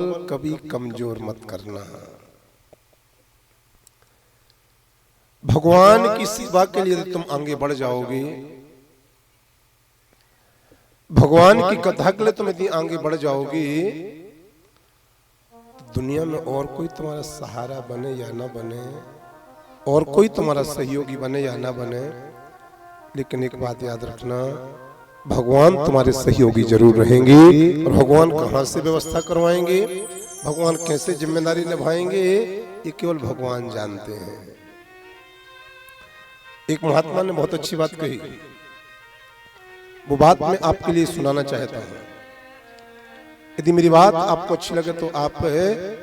कभी कमजोर मत करना। भगवान की सेवा के लिए तुम आगे बढ़ जाओगे, भगवान की कथा के लिए तुम यदि आगे बढ़ जाओगे, दुनिया में और कोई तुम्हारा सहारा बने या ना बने, और कोई तुम्हारा सहयोगी बने या ना बने, लेकिन एक बात याद रखना, भगवान तुम्हारे सहयोगी जरूर रहेंगे। और भगवान कहां से व्यवस्था करवाएंगे, भगवान कैसे जिम्मेदारी निभाएंगे, ये केवल भगवान जानते हैं। एक महात्मा ने बहुत अच्छी बात कही, वो बात मैं आपके लिए सुनाना चाहता हूं। यदि मेरी बात आपको अच्छी लगे तो आप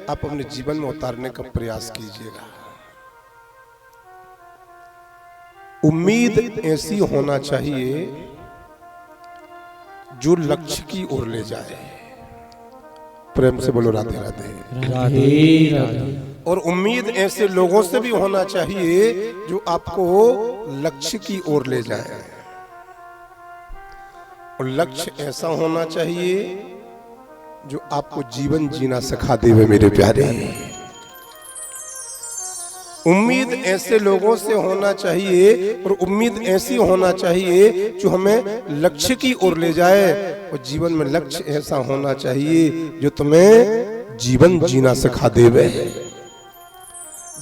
अपने जीवन में उतारने का प्रयास कीजिएगा। उम्मीद ऐसी होना चाहिए जो लक्ष्य की ओर ले जाए। प्रेम से बोलो राधे राधे। राधे राधे। और उम्मीद ऐसे लोगों से भी होना चाहिए जो आपको लक्ष्य की ओर ले जाए। और लक्ष्य ऐसा होना चाहिए जो आपको जीवन जीना सिखा देवे मेरे प्यारे। उम्मीद ऐसे लोगों से होना चाहिए और उम्मीद ऐसी होना चाहिए जो हमें लक्ष्य की ओर ले जाए। और जीवन में लक्ष्य ऐसा होना चाहिए जो तुम्हें जीवन जीना सिखा देवे।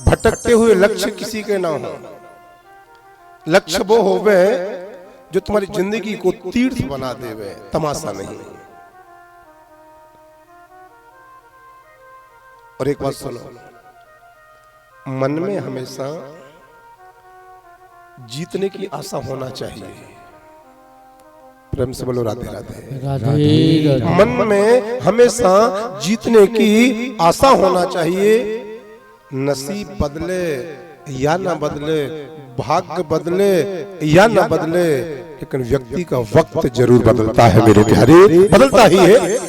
भटकते हुए लक्ष्य किसी के ना हो। लक्ष्य वो होवे जो तुम्हारी जिंदगी को तीर्थ बना देवे, तमाशा नहीं। और एक बात सुनो, मन में हमेशा जीतने की आशा होना चाहिए। प्रेम से बोलो राधे राधे। राधे राधे। मन में हमेशा जीतने की आशा होना चाहिए। नसीब बदले या ना बदले, भाग्य बदले या ना बदले, लेकिन व्यक्ति का वक्त जरूर बदलता है मेरे प्यारे, बदलता ही है।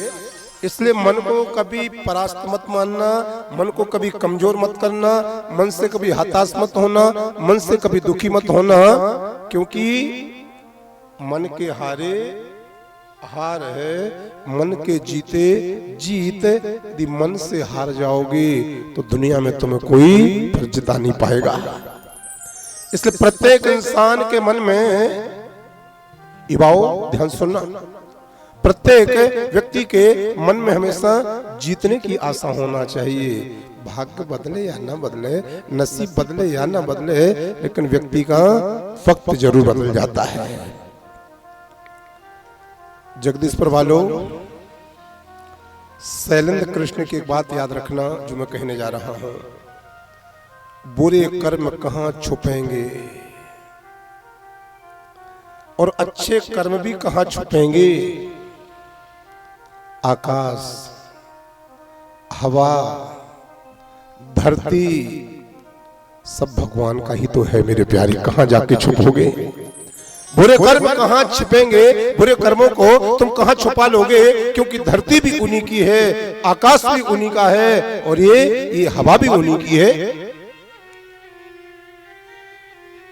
इसलिए मन को कभी परास्त मत मानना, मन को कभी कमजोर मत करना, मन से कभी हताश मत होना, मन से कभी दुखी मत होना, क्योंकि मन के हारे हार है, मन के जीते जीत। यदि मन से हार जाओगे तो दुनिया में तुम्हें कोई फिर जिता नहीं पाएगा। इसलिए प्रत्येक इंसान के मन में, युवाओं ध्यान सुनना, प्रत्येक व्यक्ति के मन में हमेशा जीतने की आशा होना चाहिए। भाग्य बदले या ना बदले, नसीब बदले या ना बदले, लेकिन व्यक्ति का वक्त जरूर बदल जाता है। जगदीशपुर वालों, शैलेंद्र कृष्ण की एक बात याद रखना जो मैं कहने जा रहा हूं। बुरे कर्म कहां छुपेंगे और अच्छे कर्म भी कहां छुपेंगे। आकाश, हवा, धरती सब भगवान का ही तो है मेरे प्यारे, कहां जाके छुपोगे। बुरे कर्म कहां छिपेंगे, बुरे कर्मों को तुम कहां छुपा लोगे, क्योंकि धरती भी उन्हीं की है, आकाश भी उन्हीं का है, और ये हवा भी उन्हीं की है।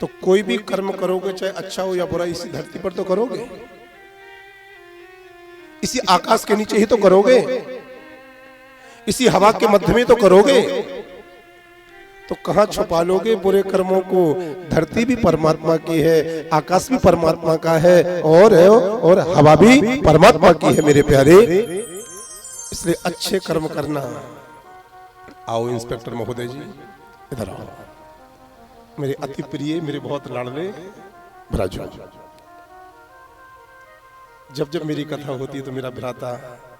तो कोई भी कर्म करोगे, चाहे अच्छा हो या बुरा, इसी धरती पर तो करोगे, इसी आकाश के नीचे ही तो करोगे, इसी हवा के मध्य में तो करोगे। तो कहां छुपा लोगे बुरे कर्मों को। धरती भी परमात्मा की है, आकाश भी परमात्मा का है, और हवा भी परमात्मा की है मेरे प्यारे। इसलिए अच्छे कर्म करना। आओ इंस्पेक्टर महोदय जी, इधर आओ। मेरे अति प्रिय, मेरे बहुत लाडले भ्राजू, जब जब मेरी कथा होती है तो मेरा भ्राता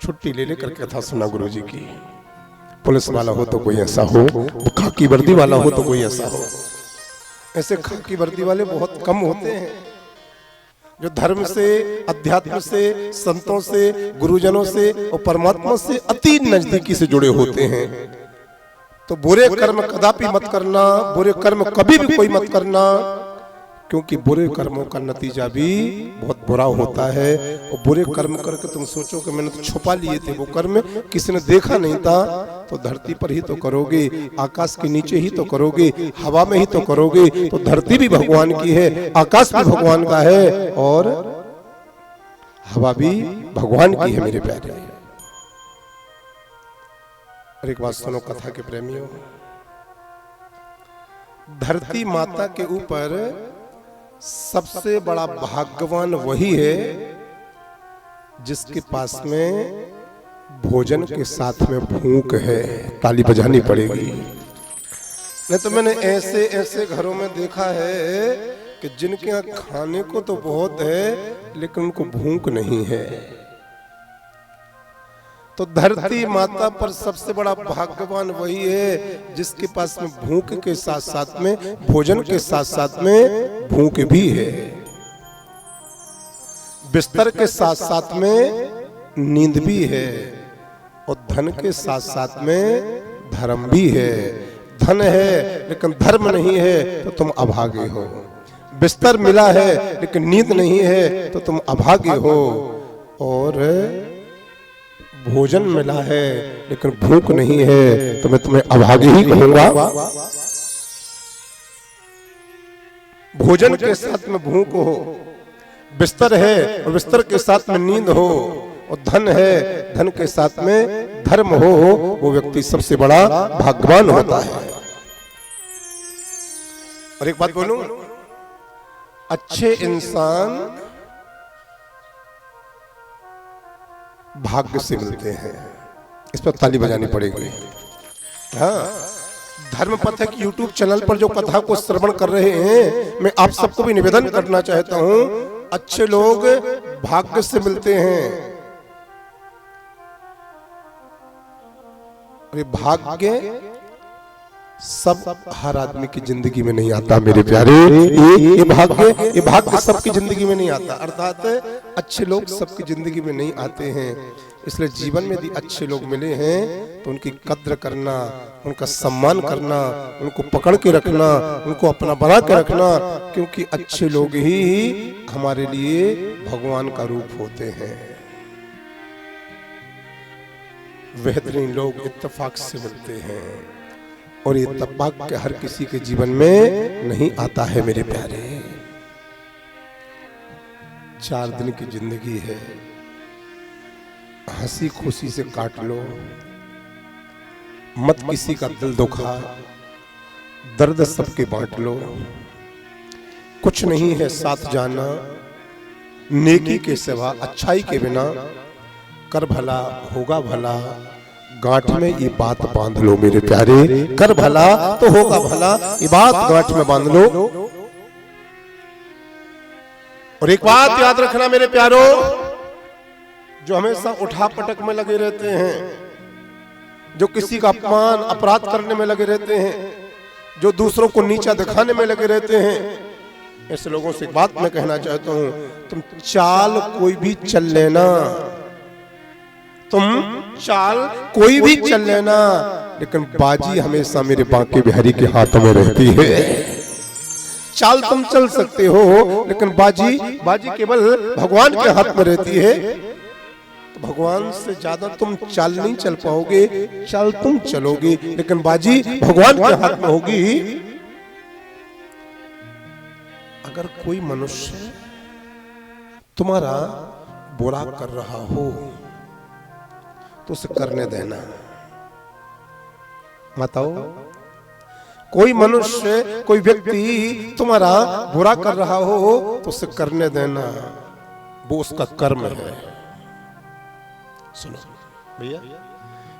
छुट्टी ले लेकर कथा सुना गुरु जी की। पुलिस वाला हो तो कोई ऐसा हो, खाकी वर्दी वाला हो तो कोई ऐसा हो। ऐसे खाकी वर्दी वाले बहुत कम होते हैं जो धर्म से, अध्यात्म से, संतों से, गुरुजनों से और परमात्मा से अति नजदीकी से जुड़े होते हैं। तो बुरे कर्म कदापि मत करना, बुरे कर्म कभी भी कोई मत करना, क्योंकि बुरे कर्मों का नतीजा भी बहुत बुरा होता है। और बुरे कर्म करके तुम सोचो कि मैंने तो छुपा लिए थे वो कर्म, किसी ने देखा नहीं था, तो धरती पर ही तो करोगे, आकाश के नीचे ही तो करोगे, हवा में ही तो करोगे। तो धरती भी भगवान की है, आकाश भी भगवान का है, और हवा भी भगवान की है मेरे प्यारे। और एक बात सुनो कथा के प्रेमियों, धरती माता के ऊपर सबसे बड़ा भाग्यवान वही है जिसके पास में भोजन के साथ में भूख है। ताली बजानी पड़ेगी। नहीं तो मैंने ऐसे ऐसे घरों में देखा है कि जिनके यहाँ खाने को तो बहुत है लेकिन उनको भूख नहीं है। तो धरती माता पर सबसे बड़ा भाग्यवान वही है जिसके पास में भूख के साथ साथ में भोजन के साथ साथ में भूख भी है, बिस्तर के साथ साथ में नींद भी है और धन के साथ साथ में धर्म भी है। धन है लेकिन धर्म नहीं है तो तुम अभागे हो, बिस्तर मिला है लेकिन नींद नहीं है तो तुम अभागे हो, और भोजन मिला है लेकिन भूख नहीं है तो मैं तुम्हें अभागे ही कहूंगा। भोजन के साथ में भूख हो, बिस्तर है और बिस्तर के साथ में नींद हो, और धन है, धन के साथ में धर्म हो, वो व्यक्ति सबसे बड़ा भाग्यवान होता है। और एक बात बोलूं, अच्छे इंसान भाग्य से मिलते हैं। इस पर ताली बजानी पड़ेगी। हाँ, धर्म पथक यूट्यूब चैनल पर जो कथा को श्रवण कर रहे हैं, मैं आप सबको भी निवेदन करना चाहता हूं, अच्छे लोग भाग्य से मिलते हैं। भाग्य सब हर आदमी की जिंदगी में नहीं आता मेरे प्यारे। ये भाग्य सबकी जिंदगी में नहीं आता, अर्थात अच्छे लोग सबकी जिंदगी में नहीं आते हैं। इसलिए जीवन में यदि अच्छे लोग मिले हैं तो उनकी कद्र करना, उनका सम्मान करना, उनको पकड़ के रखना, उनको अपना बना के रखना, क्योंकि अच्छे लोग ही हमारे लिए भगवान का रूप होते हैं। बेहतरीन लोग इत्तेफाक से मिलते हैं और ये इत्तेफाक के हर किसी के जीवन में नहीं आता है मेरे प्यारे। 4 दिन की जिंदगी है, हंसी खुशी से काट लो, मत किसी का दिल दुखा, दर्द सबके बांट लो। कुछ नहीं है साथ जाना, नेकी के सिवा अच्छाई के बिना, कर भला होगा भला, गांठ में ये बात बांध लो मेरे प्यारे। कर भला तो होगा भला, ये बात गांठ में बांध लो। और एक बात याद रखना मेरे प्यारो, जो हमेशा उठा पटक में लगे रहते हैं, जो किसी का अपमान अपराध करने में लगे रहते हैं, जो दूसरों को नीचा दिखाने में लगे रहते हैं, ऐसे लोगों से एक बात मैं कहना चाहता हूं, तुम चाल कोई भी चल लेना, तुम चाल कोई भी चल लेना, लेकिन बाजी हमेशा मेरे बांके बिहारी के हाथों में रहती है। चाल तुम चल सकते हो लेकिन बाजी केवल भगवान के हाथ में रहती है। तो भगवान से ज्यादा तुम चाल नहीं चल पाओगे, चाल तुम चलोगे लेकिन बाजी भगवान के हाथ में होगी। अगर कोई मनुष्य तुम्हारा बुरा कर रहा हो तो उसे करने देना। बताओ, कोई मनुष्य, कोई व्यक्ति तुम्हारा बुरा कर रहा हो तो उसे करने देना, वो उसका कर्म है। सुनो भैया,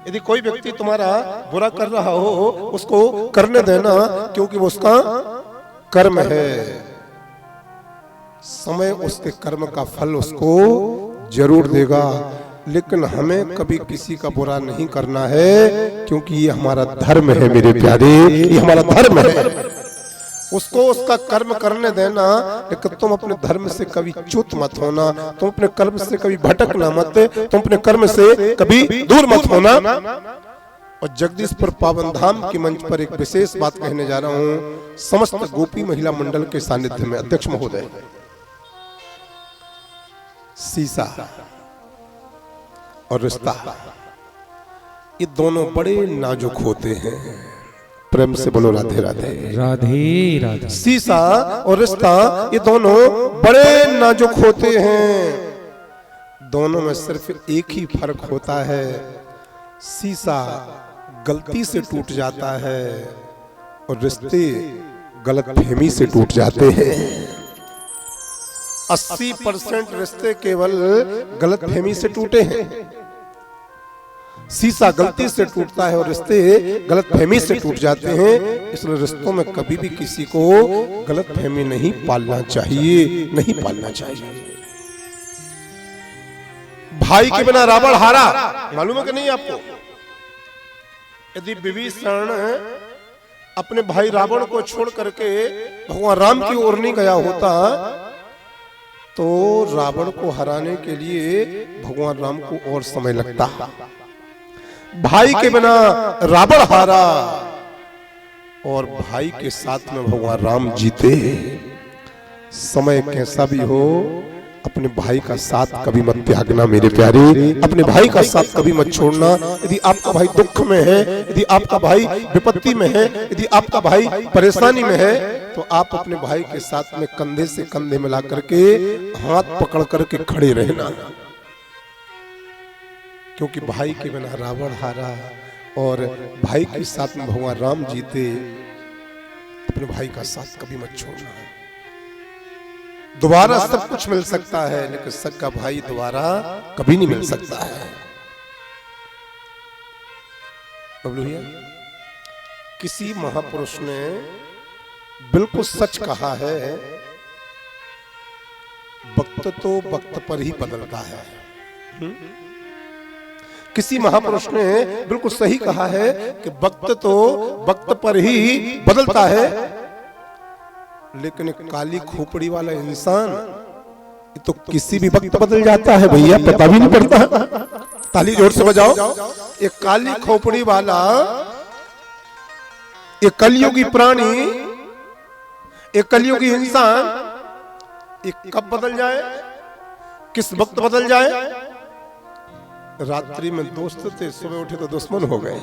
यदि कोई व्यक्ति तुम्हारा बुरा कर रहा हो उसको करने देना, क्योंकि वो उसका कर्म है। समय उसके कर्म का फल उसको जरूर देगा, लेकिन हमें कभी किसी का बुरा नहीं करना है, क्योंकि ये हमारा धर्म है मेरे प्यारे, ये हमारा धर्म है। उसको उसका कर्म करने देना, लेकिन तुम अपने धर्म से कभी च्युत मत होना, तुम अपने कर्म से कभी भटकना मत, तुम अपने कर्म से कभी दूर मत होना। और जगदीशपुर पावन धाम की मंच पर एक विशेष बात कहने जा रहा हूं, समस्त गोपी महिला मंडल के सानिध्य में। अध्यक्ष महोदय, सीसा और रिश्ता, ये दोनों बड़े नाजुक होते हैं। प्रेम से बोलो राधे राधे। राधे राधे। सीसा और रिश्ता, ये दोनों बड़े नाजुक होते हैं। दोनों में सिर्फ एक ही फर्क होता है, सीसा गलती से टूट जाता है और रिश्ते गलतफहमी से टूट जाते हैं। 80% रिश्ते केवल गलतफहमी से टूटे हैं। शीशा गलती से टूटता है और रिश्ते गलतफहमी से टूट जाते हैं। इसलिए रिश्तों में कभी भी किसी को गलतफहमी नहीं पालना चाहिए, नहीं पालना चाहिए। भाई के बिना रावण हारा, मालूम है कि नहीं आपको? यदि विभीषण अपने भाई रावण को छोड़ करके भगवान राम की ओर नहीं गया होता तो रावण को हराने के लिए भगवान राम को और समय लगता। भाई के बिना रावण हारा और भाई के साथ में भगवान राम जीते। समय कैसा भी हो अपने भाई का साथ कभी मत त्यागना मेरे प्यारे, अपने भाई का साथ कभी मत छोड़ना। यदि आपका भाई दुख में है, यदि आपका भाई विपत्ति में है, यदि आपका भाई परेशानी में है तो आप अपने भाई के साथ में कंधे से कंधे मिला करके हाथ पकड़ करके खड़े रहना, क्योंकि भाई के बिना रावण हारा और भाई के साथ में भगवान राम जीते। अपने भाई का साथ कभी मत छोड़ना। दोबारा सब कुछ मिल सकता है लेकिन सगा भाई दोबारा कभी नहीं मिल सकता है। बबलू भैया, किसी महापुरुष ने बिल्कुल सच कहा है, वक्त तो वक्त पर ही बदलता है। किसी महापुरुष ने बिल्कुल सही कहा है कि वक्त तो वक्त पर ही बदलता है, लेकिन एक काली खोपड़ी वाला इंसान तो किसी भी वक्त बदल जाता है भैया, पता भी नहीं पड़ता। ताली जोर से बजाओ। एक काली खोपड़ी वाला, एक कलयुगी प्राणी, एक कलयुगी इंसान, एक कब बदल जाए, किस वक्त बदल जाए। रात्रि में दोस्त थे, सुबह उठे तो दुश्मन हो गए।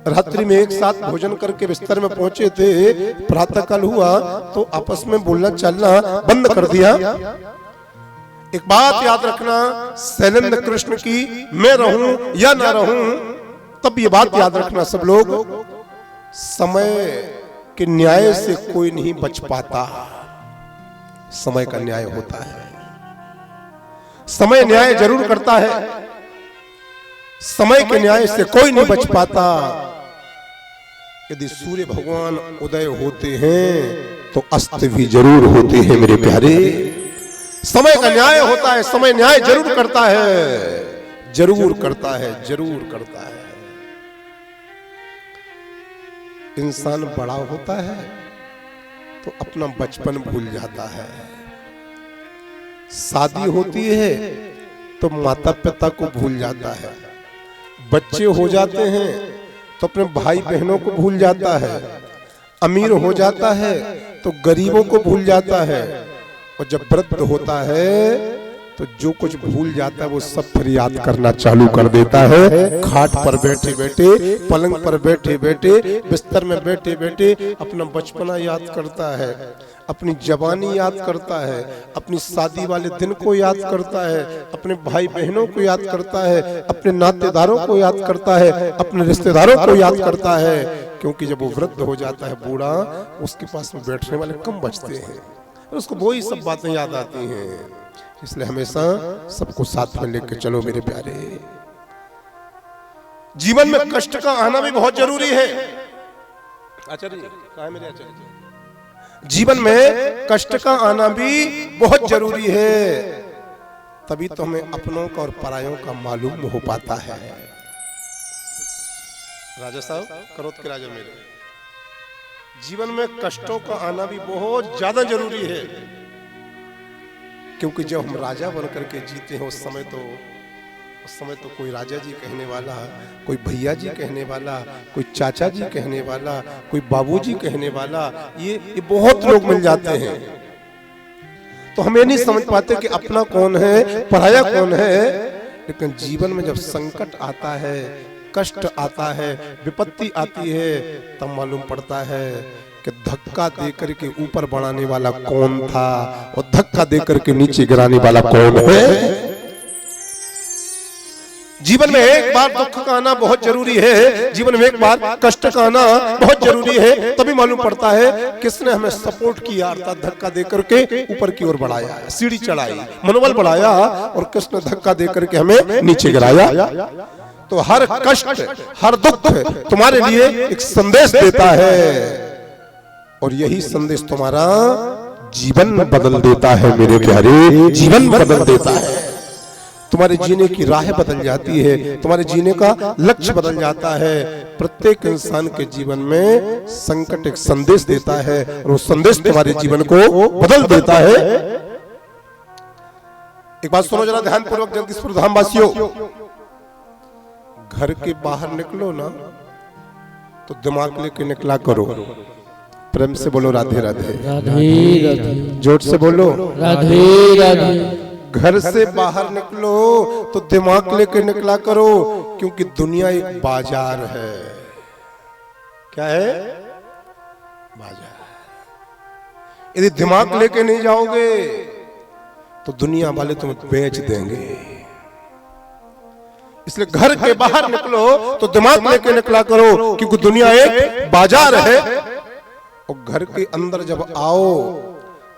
रात्रि में एक साथ भोजन करके बिस्तर में पहुंचे थे, प्रातः काल हुआ तो आपस में बोलना चलना बंद कर दिया। एक बात याद रखना, शैलेंद्र कृष्ण की मैं रहूं या ना रहूं, तब ये बात याद रखना सब लोग, समय के न्याय से कोई नहीं बच पाता। समय का न्याय होता है, समय न्याय जरूर करता है। समय के न्याय से कोई नहीं बच पाता। यदि सूर्य भगवान उदय होते हैं तो अस्त भी जरूर होते हैं मेरे प्यारे। समय का न्याय होता है, समय न्याय जरूर करता है, जरूर करता है, जरूर करता है। इंसान बड़ा होता है तो अपना बचपन भूल जाता है। शादी होती है तो माता पिता को भूल जाता है। बच्चे हो जाते हैं तो अपने भाई बहनों को भूल जाता है। अमीर हो जाता है तो गरीबों को भूल जाता है। और जब वृद्ध होता है तो जो कुछ भूल जाता है वो सब फिर याद करना चालू कर देता है। खाट पर बैठे बैठे, पलंग पर बैठे बैठे, बिस्तर में बैठे बैठे अपना बचपना याद करता है, अपनी जवानी याद करता है, अपनी शादी वाले दिन को याद करता है, अपने भाई बहनों को याद करता है, अपने नातेदारों को याद करता है, अपने रिश्तेदारों को याद करता है। क्योंकि जब वो वृद्ध हो जाता है, बूढ़ा, उसके पास में बैठने वाले कम बचते हैं, उसको वही सब बातें याद आती हैं। इसलिए हमेशा सबको साथ में लेकर चलो मेरे प्यारे। जीवन में कष्ट का आना भी बहुत जरूरी है। आचार्य जी, कहाँ है मेरे आचार्य जी? जीवन में कष्ट का आना भी बहुत जरूरी है, तभी तो हमें अपनों का और परायों का मालूम हो पाता है। राजा साहब, करोत के राजा मेरे, जीवन में कष्टों का आना भी बहुत ज्यादा जरूरी है, क्योंकि जब हम राजा बन करके जीते हैं उस समय तो कोई राजा जी कहने वाला, कोई भैया जी कहने वाला, कोई चाचा जी कहने वाला, कोई बाबूजी कहने वाला, ये बहुत लोग मिल जाते हैं। तो हम ये नहीं समझ पाते कि अपना कौन है, पराया कौन है। लेकिन जीवन में जब संकट आता है, कष्ट आता है, विपत्ति आती है, तब मालूम पड़ता है कि धक्का देकर के ऊपर बढ़ाने वाला कौन था और धक्का देकर के नीचे गिराने वाला कौन है। जीवन जीवन में एक बार दुख का आना बहुत जरूरी है, जीवन में एक बार कष्ट का आना बहुत जरूरी है। तभी मालूम पड़ता है किसने हमें सपोर्ट किया, अर्थात धक्का दे करके ऊपर की ओर बढ़ाया, सीढ़ी चढ़ाई, मनोबल बढ़ाया, और किसने धक्का दे करके हमें नीचे गिराया। तो हर कष्ट, हर दुख तुम्हारे लिए एक संदेश देता है, और यही संदेश तुम्हारा जीवन बदल देता है मेरे प्यारे, जीवन बदल देता है। तुम्हारे जीने की राह बदल जाती है, तुम्हारे जीने का लक्ष्य बदल जाता है। प्रत्येक इंसान के जीवन में संकट एक संदेश देता है, और वो संदेश तुम्हारे जीवन को बदल देता है। एक बात सुनो जरा ध्यान पूर्वक जगदीशपुर धाम वासियों, घर के बाहर निकलो ना तो दिमाग लेके निकला करो। प्रेम से बोलो राधे राधे, राधे राधे, जोर से बोलो राधे राधे। घर से बाहर निकलो तो दिमाग लेके निकला करो, क्योंकि दुनिया एक बाजार है। क्या है? बाजार। यदि दिमाग लेके नहीं जाओगे तो दुनिया वाले तुम्हें बेच देंगे। इसलिए घर के बाहर निकलो तो दिमाग लेके निकला करो, क्योंकि दुनिया एक बाजार है। और घर के अंदर जब आओ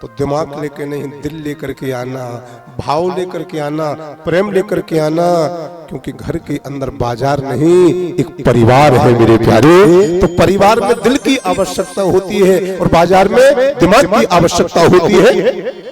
तो दिमाग लेके नहीं, दिल लेकर के आना, भाव लेकर के आना, प्रेम लेकर के आना, क्योंकि घर के अंदर बाजार नहीं, एक परिवार है मेरे प्यारे। तो परिवार में दिल की आवश्यकता होती है और बाजार में दिमाग की आवश्यकता होती है।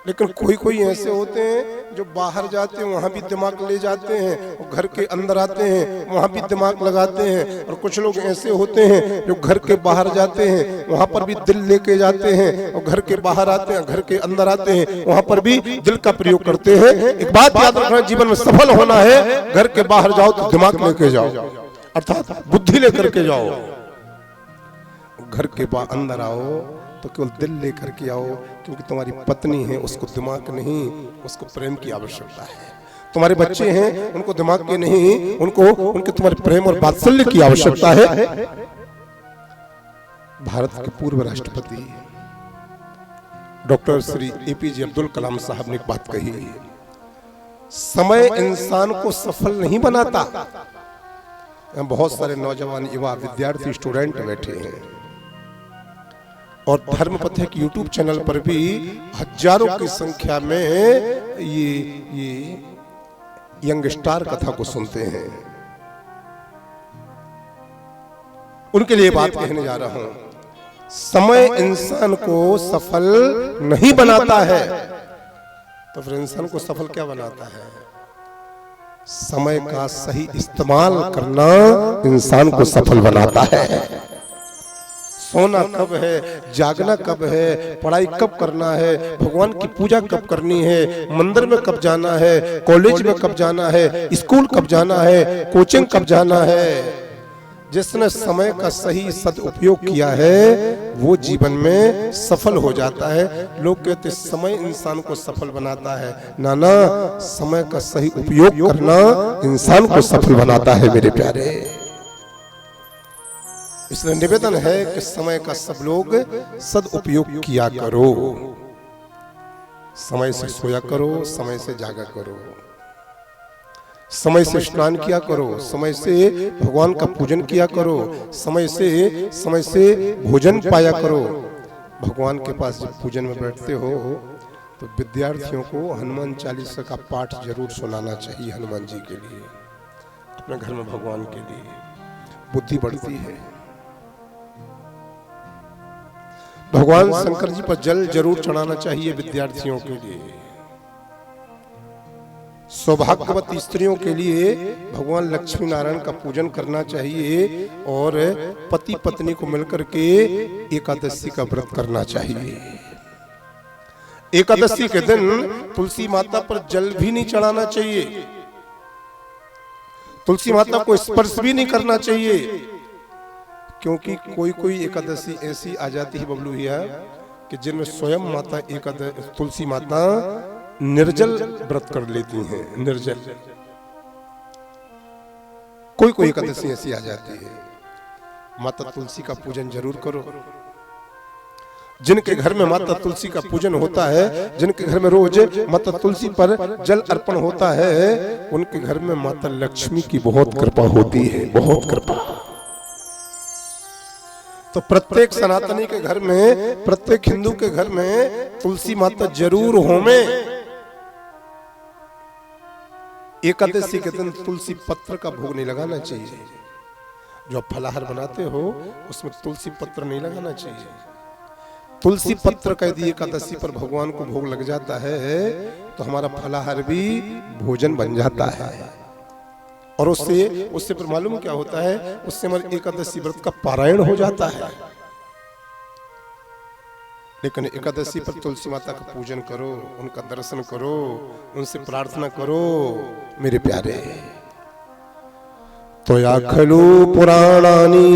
लेकिन कोई कोई ऐसे होते हैं जो बाहर जाते हैं वहां भी दिमाग ले जाते हैं, और घर के अंदर आते हैं वहां भी दिमाग लगाते हैं। और कुछ लोग ऐसे होते हैं जो घर के बाहर जाते हैं वहां पर भी दिल लेके जाते हैं, और घर के बाहर आते हैं, घर के अंदर आते हैं, वहां पर भी दिल का प्रयोग करते हैं। एक बात याद रखना, जीवन में सफल होना है, घर के बाहर जाओ तो दिमाग लेके जाओ, अर्थात बुद्धि लेकर के जाओ। घर के अंदर आओ तो केवल दिल लेकर के आओ, क्योंकि तुम्हारी पत्नी है उसको दिमाग नहीं, उसको प्रेम की आवश्यकता है। तुम्हारे बच्चे हैं उनको दिमाग के नहीं, उनको उनके तुम्हारे प्रेम और वात्सल्य की आवश्यकता है। भारत के पूर्व राष्ट्रपति डॉक्टर श्री एपीजे अब्दुल कलाम साहब ने एक बात कही, समय इंसान को सफल नहीं बनाता। बहुत सारे नौजवान, युवा, विद्यार्थी, स्टूडेंट बैठे हैं, और धर्म पथिक यूट्यूब चैनल पर भी हजारों की संख्या में ये यंगस्टार कथा को सुनते हैं। उनके लिए बात कहने जा रहा हूं, समय इंसान को सफल नहीं बनाता है, तो फिर इंसान को सफल क्या बनाता है? समय का सही इस्तेमाल करना इंसान को सफल बनाता है। सोना कब है, जागना कब है, पढ़ाई कब करना है, भगवान की पूजा कब करनी है, मंदिर में कब जाना है, कॉलेज में कब जाना है, स्कूल कब जाना है, कोचिंग कब जाना है। जिसने समय का सही सदुपयोग किया है वो जीवन में सफल हो जाता है। लोग कहते समय इंसान को सफल बनाता है, ना, समय का सही उपयोग करना इंसान को सफल बनाता है मेरे प्यारे। इसलिए निवेदन है कि समय का सब लोग सदुपयोग किया करो। समय से सोया करो, समय से जागा करो, समय से स्नान किया करो, समय से भगवान का पूजन किया करो, समय से भोजन पाया करो। भगवान के पास जब पूजन में बैठते हो तो विद्यार्थियों को हनुमान चालीसा का पाठ जरूर सुनाना चाहिए। हनुमान जी के लिए, अपने घर में भगवान के लिए बुद्धि बढ़ती है। भगवान शंकर जी पर जल जरूर चढ़ाना चाहिए विद्यार्थियों के लिए। सौभाग्यवती स्त्रियों के लिए भगवान लक्ष्मी नारायण का पूजन करना चाहिए, और पति पत्नी को मिलकर के एकादशी का व्रत करना चाहिए। एकादशी के दिन तुलसी माता पर जल भी नहीं चढ़ाना चाहिए, तुलसी माता को स्पर्श भी नहीं करना चाहिए, क्योंकि कोई कोई एकादशी ऐसी आ जाती है बबलू भैया कि जिनमें स्वयं माता तुलसी माता निर्जल व्रत कर लेती हैं। निर्जल कोई कोई एकादशी ऐसी आ जाती है। माता तुलसी का पूजन जरूर करो। जिनके घर में माता तुलसी का पूजन होता है, जिनके घर में रोज माता तुलसी पर जल अर्पण होता है, उनके घर में माता लक्ष्मी की बहुत कृपा होती है, बहुत कृपा। तो प्रत्येक सनातनी के घर में, प्रत्येक हिंदू के घर में तुलसी माता जरूर होमे। एकादशी के दिन तुलसी पत्र का भोग नहीं लगाना चाहिए। जो आप फलाहार बनाते हो उसमें तुलसी पत्र नहीं लगाना चाहिए। तुलसी पत्र का यदि एकादशी पर भगवान को भोग लग जाता है तो हमारा फलाहार भी भोजन बन जाता है। और उससे पर मालूम क्या होता है, उससे हमारे एकादशी व्रत का पारायण हो जाता है। लेकिन एकादशी पर तुलसी माता का पूजन करो, उनका दर्शन करो, उनसे प्रार्थना करो मेरे प्यारे। तो या खलु पुराणानि